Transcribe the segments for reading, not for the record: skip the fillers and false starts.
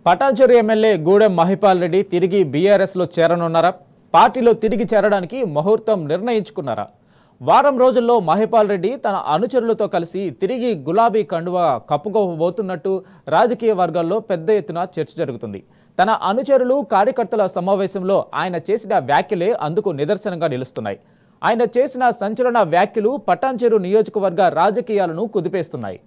Patancheru MLA Gudem Mahipal Reddy తిరిగి బీఆర్ఎస్లో చేరనున్నారా? పార్టీలో తిరిగి చేరడానికి ముహూర్తం నిర్ణయించుకున్నారా? వారం రోజుల్లో మహిపాల్ రెడ్డి తన అనుచరులతో కలిసి తిరిగి గులాబీ కండువా కప్పుకోబోతున్నట్టు రాజకీయ వర్గాల్లో పెద్ద ఎత్తున చర్చ జరుగుతుంది. తన అనుచరులు కార్యకర్తల సమావేశంలో ఆయన చేసిన వ్యాఖ్యలే అందుకు నిదర్శనంగా నిలుస్తున్నాయి. ఆయన చేసిన సంచలన వ్యాఖ్యలు పటాన్చెరు నియోజకవర్గ రాజకీయాలను కుదిపేస్తున్నాయి.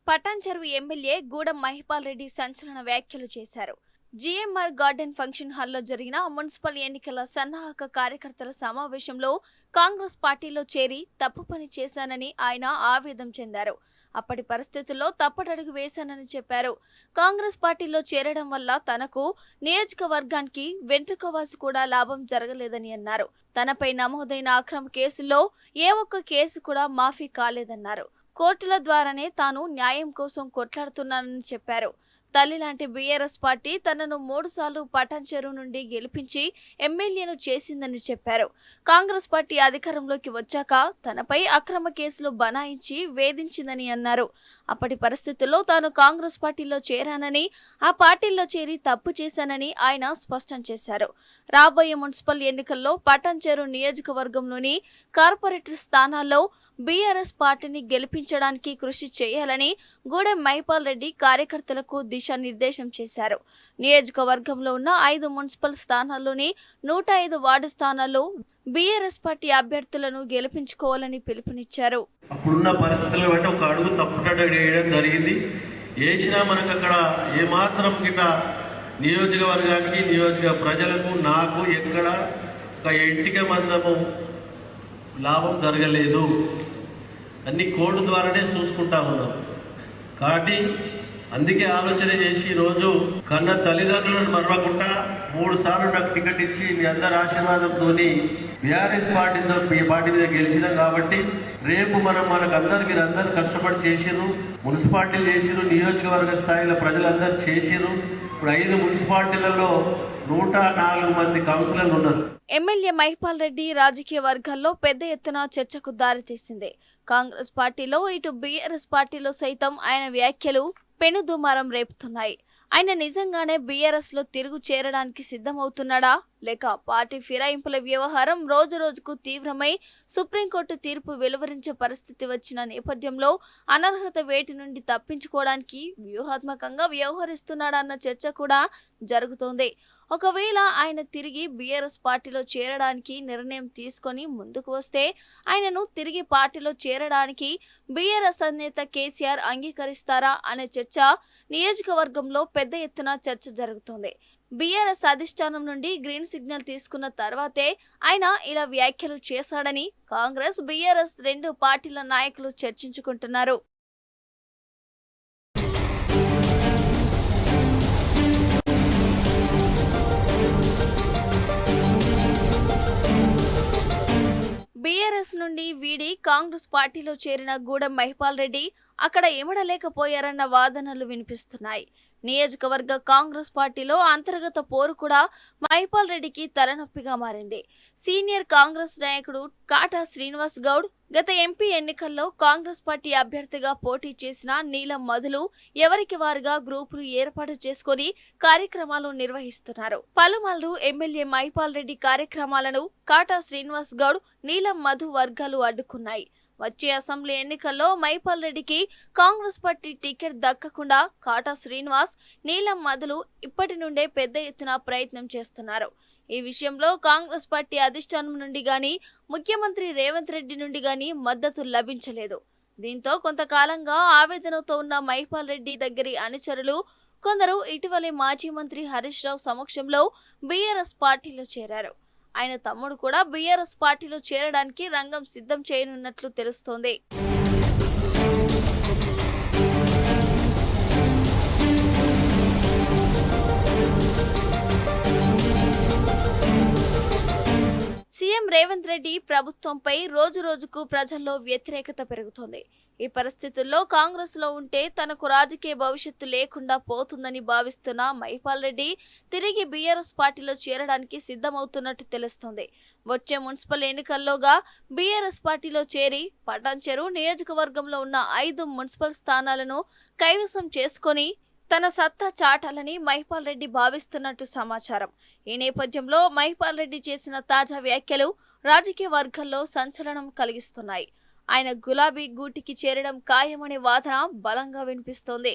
పటాన్చెరు ఎమ్మెల్యే గూడెం మహిపాల్ రెడ్డి సంచలన వ్యాఖ్యలు చేశారు. జీఎంఆర్ గార్డెన్ ఫంక్షన్ హాల్లో జరిగిన మున్సిపల్ ఎన్నికల సన్నాహక కార్యకర్తల సమావేశంలో కాంగ్రెస్ పార్టీలో చేరి తప్పు పని చేశానని ఆయన ఆవేదన చెందారు. అప్పటి పరిస్థితుల్లో తప్పటడుగు వేశానని చెప్పారు. కాంగ్రెస్ పార్టీలో చేరడం వల్ల తనకు నియోజకవర్గానికి వెంట్రుకవాసి కూడా లాభం జరగలేదని అన్నారు. తనపై నమోదైన అక్రమ కేసుల్లో ఏ ఒక్క కేసు కూడా మాఫీ కాలేదన్నారు. కోర్టుల ద్వారానే తాను న్యాయం కోసం కొట్లాడుతున్నానని చెప్పారు. తల్లి లాంటి బీఆర్ఎస్ పార్టీ తనను 3 సార్లు పటాన్చెరు నుండి గెలిపించి ఎమ్మెల్యేను చేసిందని చెప్పారు. కాంగ్రెస్ పార్టీ అధికారంలోకి వచ్చాక తనపై అక్రమ కేసులు బనాయించి వేధించిందని అన్నారు. అప్పటి పరిస్థితుల్లో తాను కాంగ్రెస్ పార్టీలో చేరానని, ఆ పార్టీలో చేరి తప్పు చేశానని ఆయన స్పష్టం చేశారు. రాబోయే మున్సిపల్ ఎన్నికల్లో పటాన్చెరు నియోజకవర్గంలోని కార్పొరేటర్ స్థానాల్లో బీఆర్ఎస్ పార్టీని గెలిపించడానికి కృషి చేయాలని గూడెం మహిపాల్ రెడ్డి కార్యకర్తలకు దిశానిర్దేశం చేశారు. నియోజకవర్గంలో ఉన్న 5 మున్సిపల్ స్థానాల్లోని 105 వార్డు స్థానాల్లో బీఆర్ఎస్ పార్టీ అభ్యర్థులను గెలిపించుకోవాలని పిలుపునిచ్చారు. అప్పుడున్న పరిస్థితులను బట్టి ఒక అడుగు తప్పుటడుగు వేయడం జరిగింది. వేసినా మనకు అక్కడ ఏమాత్రం గిట్ట నియోజకవర్గానికి, నియోజక ప్రజలకు, నాకు ఎక్కడ ఒక ఇంటికి మందము లాభం జరగలేదు. అన్ని కోర్టు ద్వారానే చూసుకుంటా ఉన్నాం. కాబట్టి అందుకే ఆలోచన చేసి ఈరోజు కన్న తల్లిదండ్రులను మరవకుండా 3 సార్లు నాకు టికెట్ ఇచ్చి మీ అందరి ఆశీర్వాదంతో బీఆర్ఎస్ పార్టీ మీద గెలిచినాం. కాబట్టి రేపు మనకందరు మీరు అందరు కష్టపడి చేసిరు, మున్సిపాలిటీలు చేసిరు, నియోజకవర్గ స్థాయిలో ప్రజలందరూ చేసిరు. ఇప్పుడు 5 మున్సిపాలిటీలలో 104 మంది కౌన్సిలర్లు ఉన్నారు. ఎమ్మెల్యే మహిపాల్ రెడ్డి రాజకీయ వర్గాల్లో పెద్ద ఎత్తున చర్చకు దారితీసింది. కాంగ్రెస్ పార్టీలో ఇటు బీఆర్ఎస్ పార్టీలో సైతం ఆయన వ్యాఖ్యలు పెనుదుమారం రేపుతున్నాయి. ఆయన నిజంగానే బీఆర్ఎస్ లో తిరుగు చేరడానికి సిద్ధమవుతున్నాడా, లేక పార్టీ ఫిరాయింపుల వ్యవహారం రోజు రోజుకు తీవ్రమై సుప్రీంకోర్టు తీర్పు వెలువరించే పరిస్థితి వచ్చిన నేపథ్యంలో అనర్హత వేటి నుండి తప్పించుకోవడానికి వ్యూహాత్మకంగా వ్యవహరిస్తున్నాడన్న చర్చ కూడా జరుగుతోంది. ఒకవేళ ఆయన తిరిగి బీఆర్ఎస్ పార్టీలో చేరడానికి నిర్ణయం తీసుకొని ముందుకు వస్తే ఆయనను తిరిగి పార్టీలో చేరడానికి బీఆర్ఎస్ అధినేత కేసీఆర్ అంగీకరిస్తారా అనే చర్చ నియోజకవర్గంలో పెద్ద ఎత్తున చర్చ జరుగుతోంది. బీఆర్ఎస్ అధిష్టానం నుండి గ్రీన్ సిగ్నల్ తీసుకున్న తర్వాతే ఆయన ఇలా వ్యాఖ్యలు చేశాడని కాంగ్రెస్, బీఆర్ఎస్ 2 పార్టీల నాయకులు చర్చించుకుంటున్నారు. బీఆర్ఎస్ నుండి వీడి కాంగ్రెస్ పార్టీలో చేరిన గూడెం మహిపాల్ రెడ్డి అక్కడ ఇమడలేకపోయారన్న వాదనలు వినిపిస్తున్నాయి. నియోజకవర్గ కాంగ్రెస్ పార్టీలో అంతర్గత పోరు కూడా మహిపాల్ రెడ్డికి తలనొప్పిగా మారింది. సీనియర్ కాంగ్రెస్ నాయకుడు కాటా శ్రీనివాస్ గౌడ్ గత ఎంపీ ఎన్నికల్లో కాంగ్రెస్ పార్టీ అభ్యర్థిగా పోటీ చేసిన నీలం మధులు ఎవరికి వారుగా గ్రూపులు ఏర్పాటు చేసుకుని కార్యక్రమాలు నిర్వహిస్తున్నారు. పలుమార్లు ఎమ్మెల్యే మహిపాల్ రెడ్డి కార్యక్రమాలను కాటా శ్రీనివాస్ గౌడ్, నీలం మధు వర్గాలు అడ్డుకున్నాయి. వచ్చే అసెంబ్లీ ఎన్నికల్లో మహిపాల్ రెడ్డికి కాంగ్రెస్ పార్టీ టికెట్ దక్కకుండా కాటా శ్రీనివాస్, నీలం మధులు ఇప్పటి నుండే పెద్ద ఎత్తున ప్రయత్నం చేస్తున్నారు. ఈ విషయంలో కాంగ్రెస్ పార్టీ అధిష్టానం నుండి గాని, ముఖ్యమంత్రి రేవంత్ రెడ్డి నుండి గాని మద్దతు లభించలేదు. దీంతో కొంతకాలంగా ఆవేదనతో ఉన్న మహిపాల్ రెడ్డి దగ్గరి అనుచరులు కొందరు ఇటీవలే మాజీ మంత్రి హరీష్ రావు సమక్షంలో బీఆర్ఎస్ పార్టీలో చేరారు. ఆయన తమ్ముడు కూడా బీఆర్ఎస్ పార్టీలో చేరడానికి రంగం సిద్ధం చేయనున్నట్లు తెలుస్తోంది. సీఎం రేవంత్ రెడ్డి ప్రభుత్వంపై రోజు రోజుకు ప్రజల్లో వ్యతిరేకత పెరుగుతోంది. ఈ పరిస్థితుల్లో కాంగ్రెస్ లో ఉంటే తనకు రాజకీయ భవిష్యత్తు లేకుండా పోతుందని భావిస్తున్న మహిపాల్ రెడ్డి తిరిగి బీఆర్ఎస్ పార్టీలో చేరడానికి సిద్ధమవుతున్నట్టు తెలుస్తోంది. వచ్చే మున్సిపల్ ఎన్నికల్లోగా బీఆర్ఎస్ పార్టీలో చేరి పటాన్చెరు నియోజకవర్గంలో ఉన్న 5 మున్సిపల్ స్థానాలను కైవసం చేసుకొని తన సత్తా చాటాలని మహిపాల్ రెడ్డి భావిస్తున్నట్టు సమాచారం. ఈ నేపథ్యంలో మహిపాల్ రెడ్డి చేసిన తాజా వ్యాఖ్యలు రాజకీయ వర్గాల్లో సంచలనం కలిగిస్తున్నాయి. ఆయన గులాబీ గూటికి చేరడం ఖాయమనే వాదన బలంగా వినిపిస్తోంది.